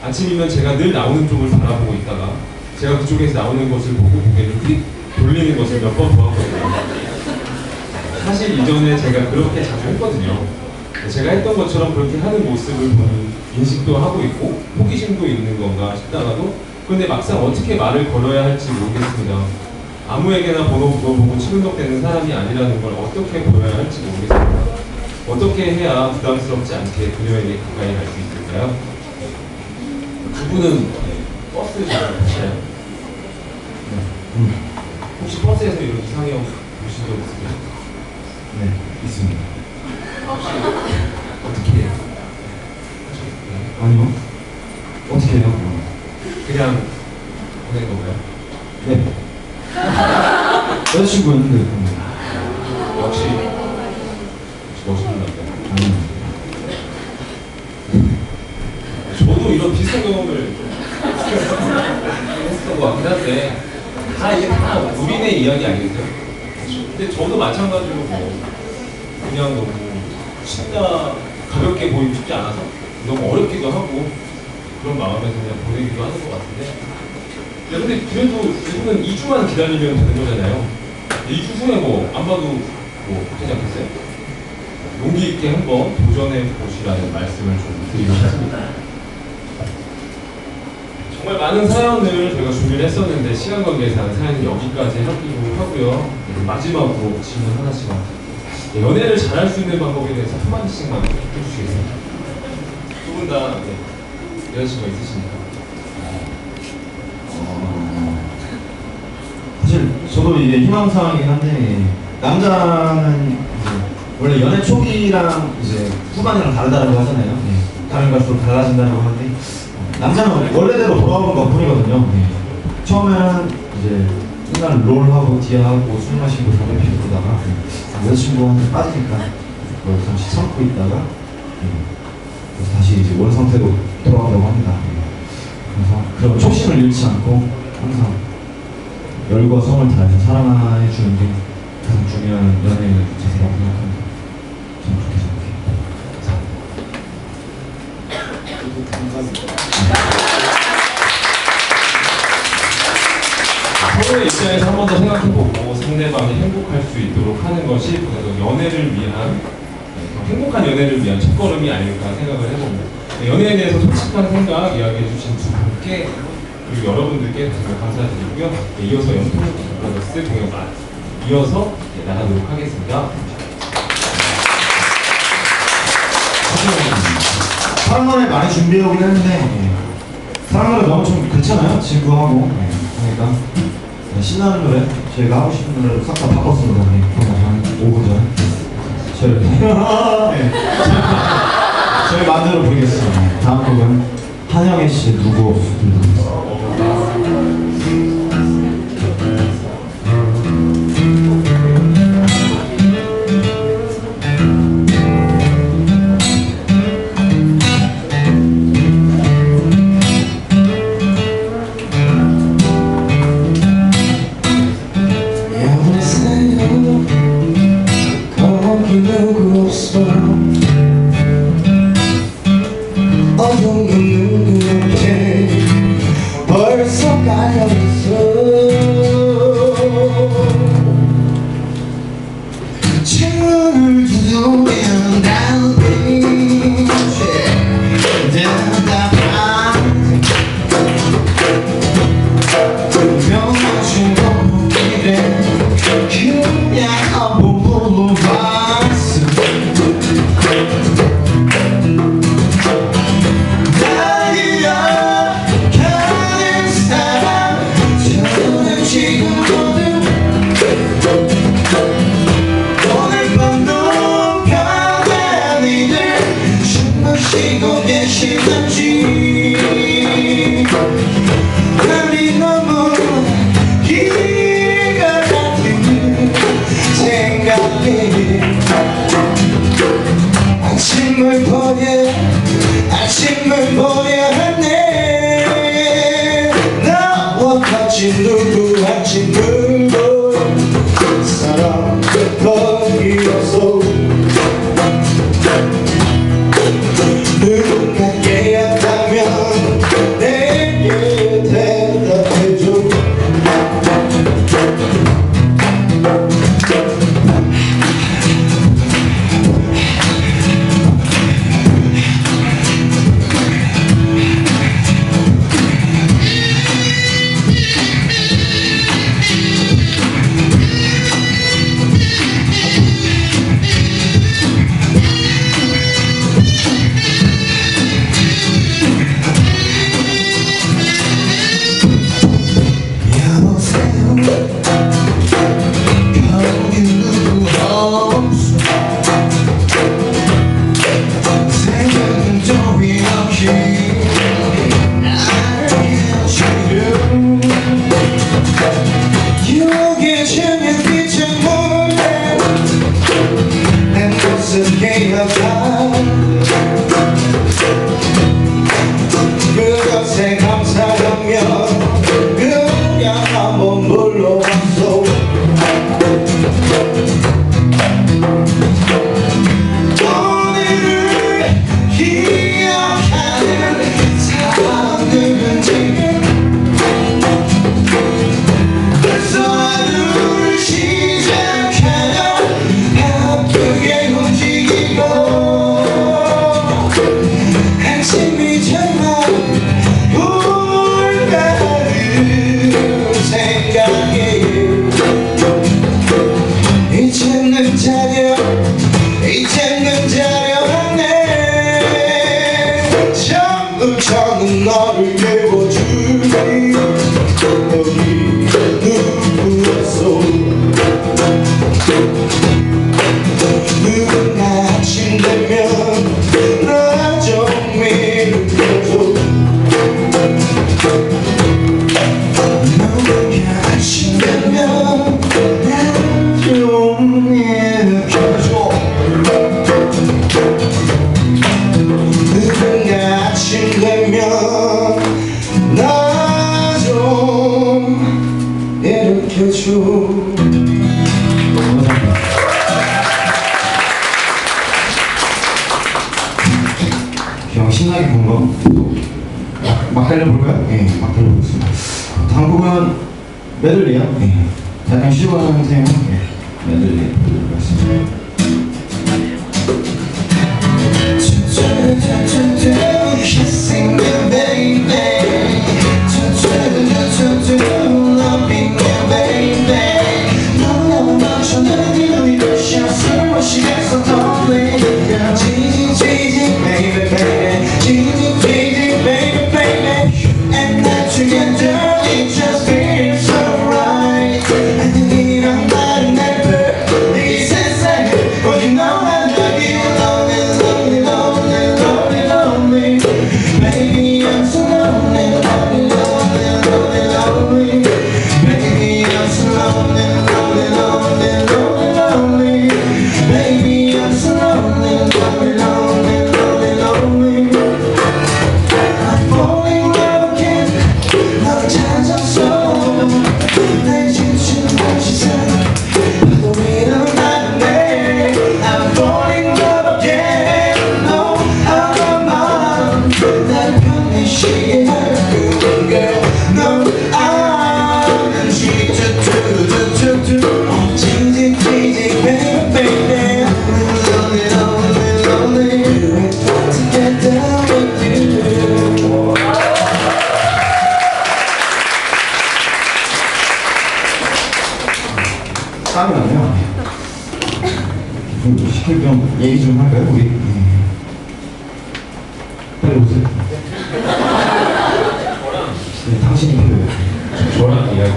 아침이면 제가 늘 나오는 쪽을 바라보고 있다가 제가 그쪽에서 나오는 것을 보고 고개를 휙 돌리는 것을 몇 번 보았거든요. 사실 이전에 제가 그렇게 자주 했거든요. 제가 했던 것처럼 그렇게 하는 모습을 보니 인식도 하고 있고 호기심도 있는 건가 싶다가도 근데 막상 어떻게 말을 걸어야 할지 모르겠습니다. 아무에게나 번호 물어보고 치근덕대는 사람이 아니라는 걸 어떻게 보여야 할지 모르겠습니다. 어떻게 해야 부담스럽지 않게 그녀에게 가까이 갈 수 있을까요? 두 분은 버스 잘 타시나요? 혹시 버스에서 이런 이상형 보신 적 있으세요? 네, 있습니다. 어떻게 해요? 아니요. 어떻게 해요? 그냥 보낸 건가요? 네. 여자친구였는데. 역시 멋있는 남자. 아니요. 저도 이런 비슷한 경험을 했었던 것 같긴 한데 이게 다 우리네 이야기 아니겠어요? 근데 저도 마찬가지로 그냥 너무 쉽다 가볍게 보이고 싶지 않아서 너무 어렵기도 하고 그런 마음에서 그냥 보내기도 하는 것 같은데 근데 그래도 이분은 2주만 기다리면 되는 거잖아요. 2주 후에 안 봐도 되지 않겠어요? 용기 있게 한번 도전해 보시라는 말씀을 좀 드리고 싶습니다. 정말 많은 사연을 저희가 준비를 했었는데 시간 관계상 사연은 여기까지 하기로 하고요. 마지막으로 질문 하나씩만. 연애를 잘할 수 있는 방법에 대해서 한마디씩만 해주시겠습니다. 두 분 다 여자친구가 있으십니까? 사실 저도 이게 희망사항이긴 한데 남자는 이제 원래 연애 초기랑 이제 후반이랑 다르다고 하잖아요. 다른 갈수록 달라진다고 하는데 남자는 원래대로 돌아오는 것 뿐이거든요. 처음에는 이제 맨날 롤하고 디아하고 술 마시고 담배 피우고 그러다가 여자친구한테 빠지니까 그걸 잠시 참고 있다가 그래서 다시 이제 원 상태로 돌아가려고 합니다. 그래서 그런 초심을 잃지 않고 항상 열과 성을 다해서 사랑해 주는 게 가장 중요한 연애의 자세라고 생각합니다. 저는 그렇게 생각해요. 감사합니다. 서로의 입장에서 한 번 더 생각해보고 상대방이 행복할 수 있도록 하는 것이 연애를 위한 행복한 연애를 위한 첫걸음이 아닐까 생각을 해봅니다. 연애에 대해서 솔직한 생각 이야기해주신 두 분께 그리고 여러분들께 정말 감사드리고요. 이어서 연통 브라더스 공연 이어서 나가도록 하겠습니다. 사랑 노래 많이 준비해오긴 했는데 사랑 노래 너무 좀 그렇잖아요? 지구하고 그러니까 신나는 노래 저희가 하고 싶은 노래로 싹 다 바꿨습니다. 한 5분 전에 저희 마음대로 부르겠습니다. 다음 곡은 한영애 씨의 누구 없어 들려드리겠습니다. 어느새 쉬고 계시는지 별이 너무 긴 것 같은 생각에 아침을 보려 하네 나와 같이 누구한지 물고 사람 거기였어 누군가 깨었다면 내게 대답해줘 그것에 감사하며 그냥 한번 불러봤어 오늘을 기억하는 사람들은 지금 벌써 하루를 시작하여 바쁘게 움직이고 한심이 정말 올바른 생각에 이제는 자려하네 차근차근 너를 깨워주니 여기 누구였어 누군가 아침 되면 나 좀 일으켜줘 누군가 아침 되면 나 좀 일으켜줘 누군가 아침 되면 나 좀 일으켜줘 그냥 신나게 본 거 막 달려볼까요? 예, 막 달려보겠습니다. 다음 곡은 메들리야. 예, 약간 쉬고 하는 테마. 예, 메들리 들어보겠습니다. Kissing you, baby. Loving you, baby. 너무 넘쳐나는 이 러시아 술 마시겠어, darling. Cheesy, baby, baby. Cheesy, baby, baby. And that together, it just feels so right. I think I'm not never. This is it. But you know I love you, lonely, lonely, lonely, lonely, lonely. Baby, I'm so lonely, lonely, lonely, lonely, lonely. Baby, I'm so lonely, lonely, lonely, lonely, lonely. Baby, I'm so lonely, lonely, lonely, lonely, lonely. I'm falling in love again. 너를 찾았어. 날 지친 곳이서 파도 위로 나르네. I'm falling in love again. No, I'm not. 날 편히 쉬게 girl. No, I'm cheesy, baby, baby. Lonely, lonely, lonely. Together with you. 땀이 나네요. 시킬 좀 얘기 좀 할까요, 우리? 예. 빨리 오세요. 네, 당신이 필요해요. 저랑 이야기.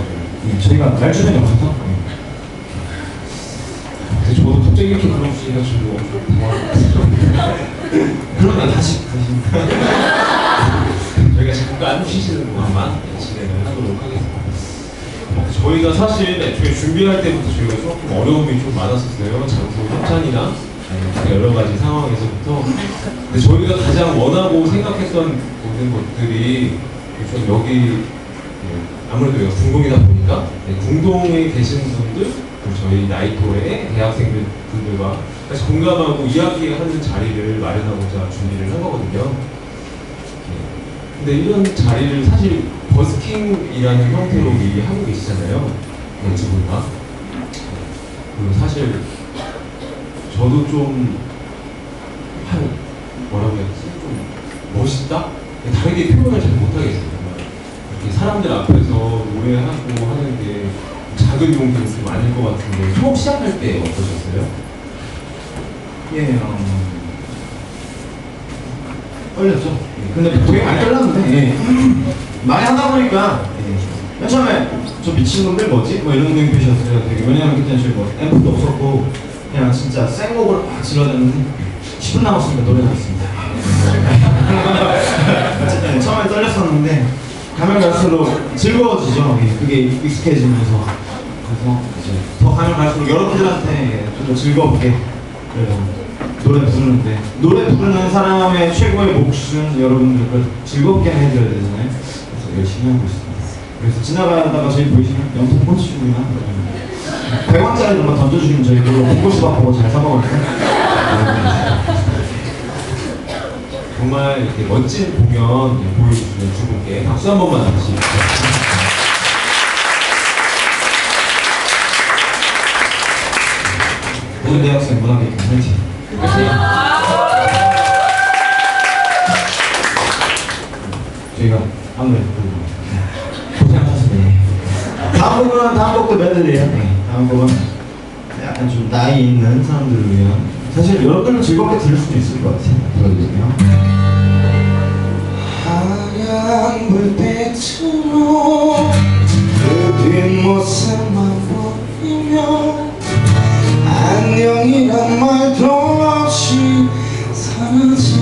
예, 저희가 날 주변이 없어서. 근데 저도 갑자기 이렇게 불러주시니까 좀 당황했어요. 그러면 다시 저희가 잠깐 안 쉬시는 동안만 진행을 하도록 하겠습니다. 저희가 사실 애초에 준비할 때부터 저희가 조금 어려움이 좀 많았었어요. 장소 협찬이나 여러 가지 상황에서부터. 근데 저희가 가장 원하고 생각했던 모든 것들이 좀 여기 아무래도 여기가 궁동이다 보니까 궁동에 계신 분들, 그리고 저희 나이토의 대학생들 분들과 같이 공감하고 이야기하는 자리를 마련하고자 준비를 한 거거든요. 근데 이런 자리를 사실 버스킹이라는 형태로 하고 계시잖아요. 두 분 다. 그리고 사실 저도 좀 뭐라고 해야 되지? 좀 멋있다? 다르게 표현을 잘 못하겠어요. 이렇게 사람들 앞에서 노래하고 하는 게 작은 용기는 좀 아닐 것 같은데 처음 시작할 때 어떠셨어요? 예, 떨렸죠. 근데 되게 많이 떨렸는데 예. 많이 하다 보니까 맨 처음에 저 미친놈들 뭐지? 뭐 이런 눈빛이었어요. 되게. 왜냐면 그때는 저희 뭐 앰프도 없었고 그냥 진짜 생곡을 막 질러댔는데 10분 남았으니까 노래 나왔습니다. 네, 처음에 떨렸었는데 가면 갈수록 즐거워지죠. 예, 그게 익숙해지면서. 그래서 이제 더 가면 갈수록 여러분들한테 좀 더 즐겁게 그래요. 노래 부르는데 노래 부르는 사람의 최고의 몫은 여러분들 즐겁게 해드려야 되잖아요. 그래서 열심히 하고 있습니다. 그래서 지나가다가 저희 보이시면 영통 꽂히고요. 100원짜리 정말 던져주시면 저희 그걸로 홍고수밥 보고 잘 사먹을게요. 정말 이렇게 멋진 공연 보여주시는 두 분께 박수 한 번만 주시죠. 모든 대학생 문화계 화이팅! 저희가 아무래도 고생하셨습니다. 다음 곡도 메들리예요. 네, 다음 곡은 약간 좀 나이 있는 사람들을 위한, 사실 여러분들은 즐겁게 들을 수도 있을 것 같아요. 들어주세요. 하얀 불빛으로 그 뒷모습만 보이며 안녕이란 말도 없이 사라진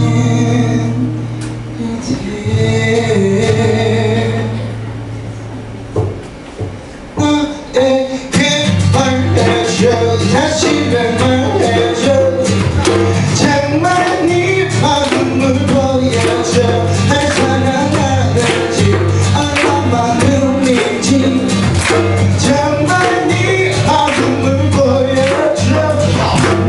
그대 나에게 말해줘 사실을 말해줘 정말 네 마음을 보여줘 날 사랑하는지 얼마만큼인지 정말 네 마음을 보여줘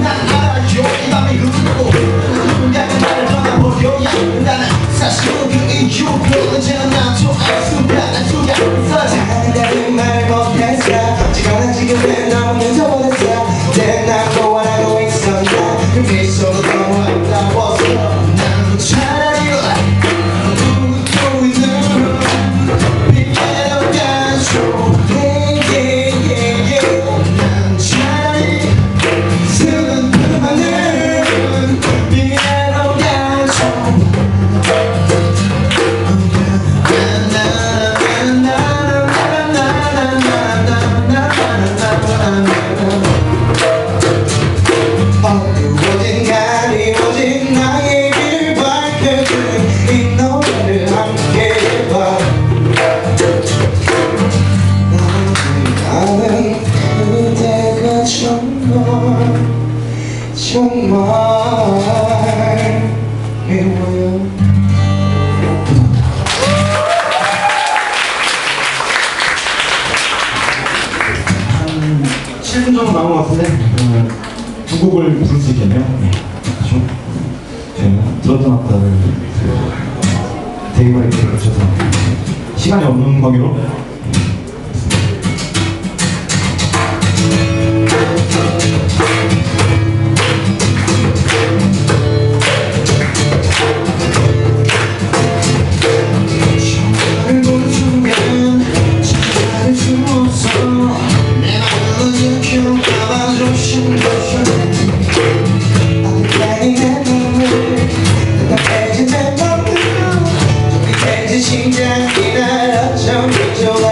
난 알아요 이 맘이 흐르고 누군가가 나를 떠나버려야 나는 사실 그 이유로 언제나 나도 알 수가 난 속았어 자기가 말 못했어 지금 지금 너무 늦어버렸어 내 나도 원하고 있어 그 미소도 너무 아름다웠어 나도 차라리 웃고 있는 빛으로 가줘 난 차라리 슬픔만은 빛으로 가줘 어디간이 오직 나의 길을 밝혀주는 이 노래를 함께 해봐 나는 그대가 정말 미워요 한 7분 정도 남은 것 같은데 두 곡을 부를 수 있겠네요. 네, 그렇죠. 저희는 들었다 놨다를 되게 많이 들어줘서 시간이 없는 관계로 정말 본 순간 찾아갈 수 없어 내 마음을 지켜봐봐 조심 어디까지 내 눈을 따뜻해진 내 맘으로 저기까지 심장이 날 어쩜 좋아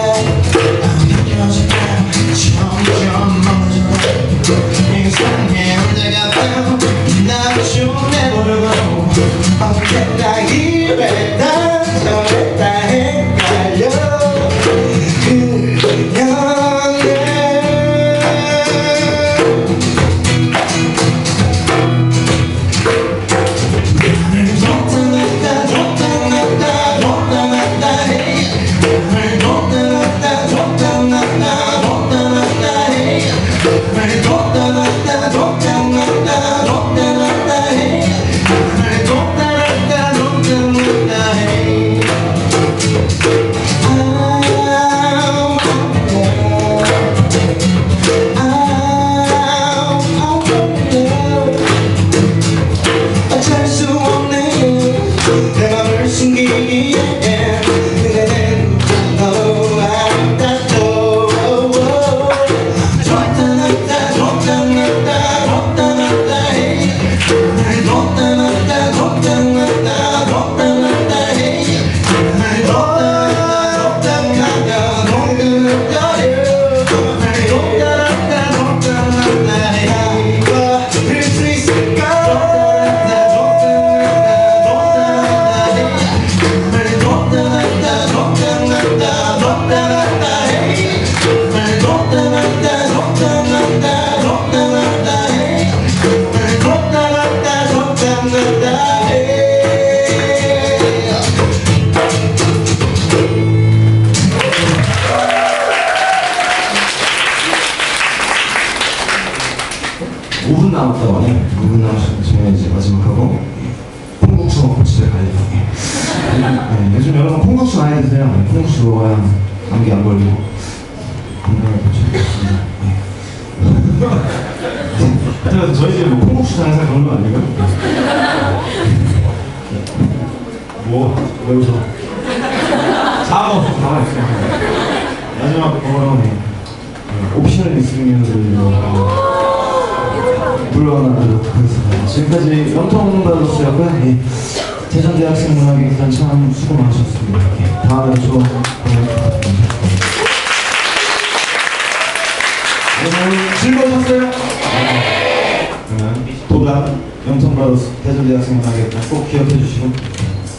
많이 드세요. 콩국수 먹어야 감기 안 걸리고 건강을 보충하겠습니다. 하여튼 저희 집에 뭐 콩국수 장사 그런 거 아니고요? 왜 웃어? 사과 없어, 가만히 있어. 마지막 번호는 옵셔널 리스닝을 불러나도록 하겠습니다. 지금까지 영통바로스였고요. 대전대학생문화기관 참 수고 많으셨습니다. 다음에 또 부탁드립니다. 오늘 즐거우셨어요? 그러면 도단 영통바로스 대전대학생문화기관 꼭 기억해 주시고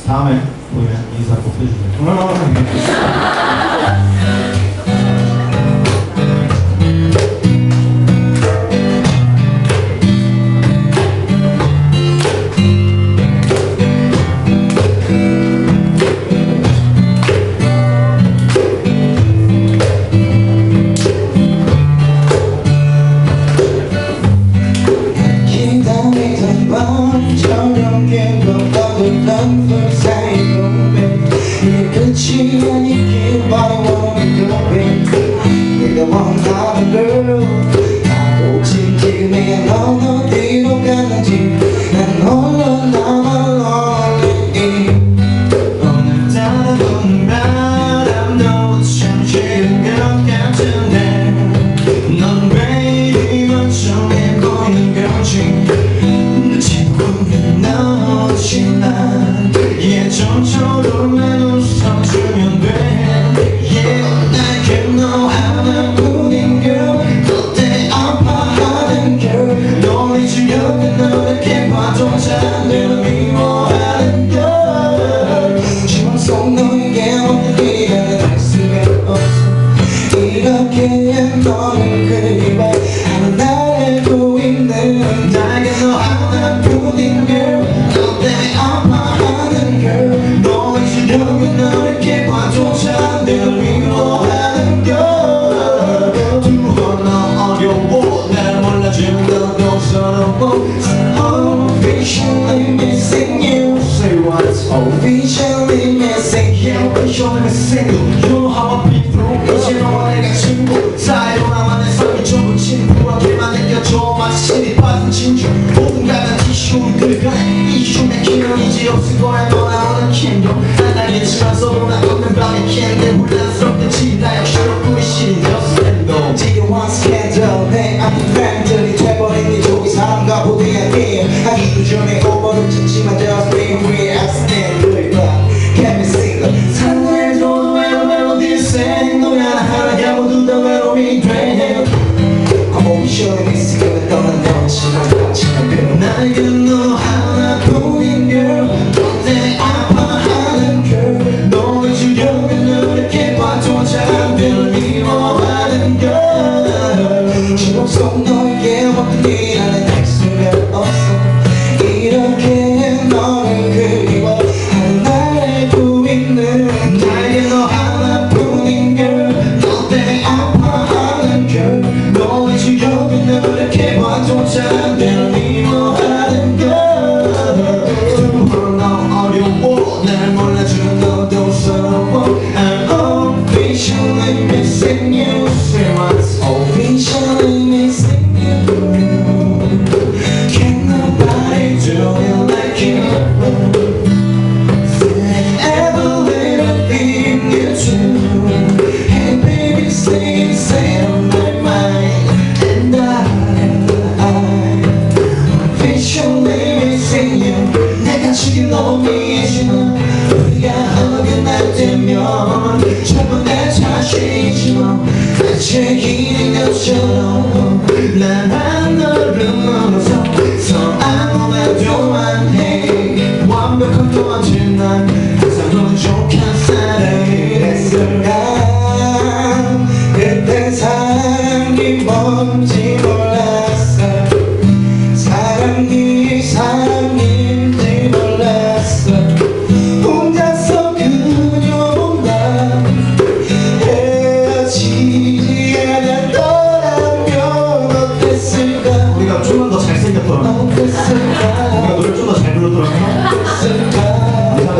다음에 보면 인사 꼭 해주세요.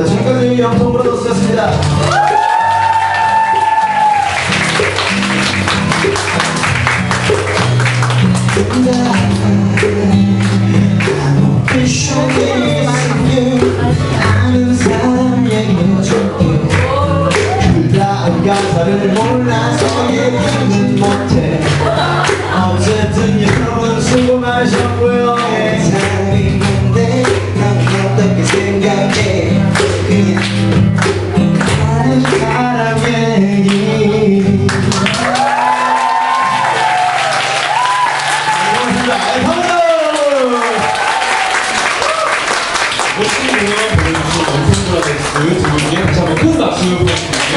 지금까지 영통 브라더스였습니다. 생각에 그냥 하는 사람 얘기 멋진 공연 보여주신 원통브라더스 두 분께 다시 한번 큰 박수 부탁드립니다.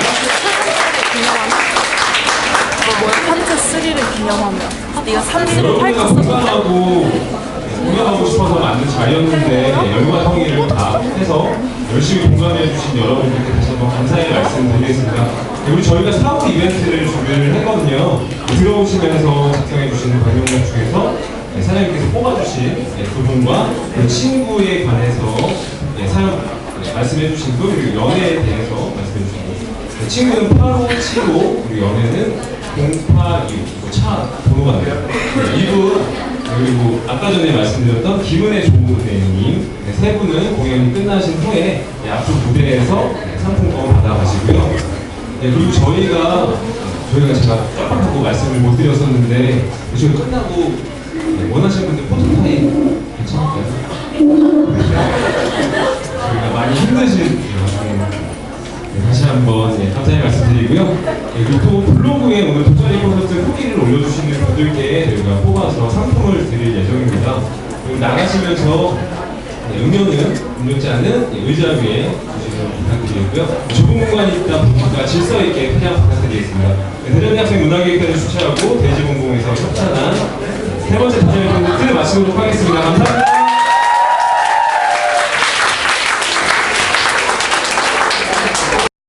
뭐야? 판트 3를 기념하며. 네가 3를 여러분과 공연하고 싶어서 만든 자리였는데 열과 성의를 다 해서 열심히 공감해주신 여러분들께 다시 한번 감사의 말씀드리겠습니다. 우리 저희가 사후 이벤트를 준비를 했거든요. 들어오시면서 작성해주시는 방명록 중에서 사장님께서 뽑아주신 두 분과 그 친구에 관해서 사연 말씀해주신 분, 그리고 연애에 대해서 말씀해주신 분. 친구는 8575, 그리고 연애는 0825, 차 번호가 나요. 이분, 그리고 아까 전에 말씀드렸던 기분의 좋은 애님, 세 분은 공연이 끝나신 후에 앞쪽 무대에서 상품권 받아가시고요. 그리고 저희가 제가 깜빡하고 말씀을 못 드렸었는데 저희 끝나고 원하시는 분들 포토타임 괜찮을까요? 저희가 많이 힘드신 다시 한번 감사의 말씀드리고요. 그리고 또 블로그에 오늘 도전이 콘서트 후기를 올려주시는 분들께 저희가 뽑아서 상품을 드릴 예정입니다. 그리고 나가시면서 음료는 음료지 않은 의자 위에 주시면 부탁드리고요. 좁은 공간이 있다 보니까 질서 있게 그냥 부탁드리겠습니다. 대전 학생 문화기획단을 주최하고 대지공공에서 협찬한 세 번째 도전이 콘서트 마치도록 하겠습니다. 감사합니다.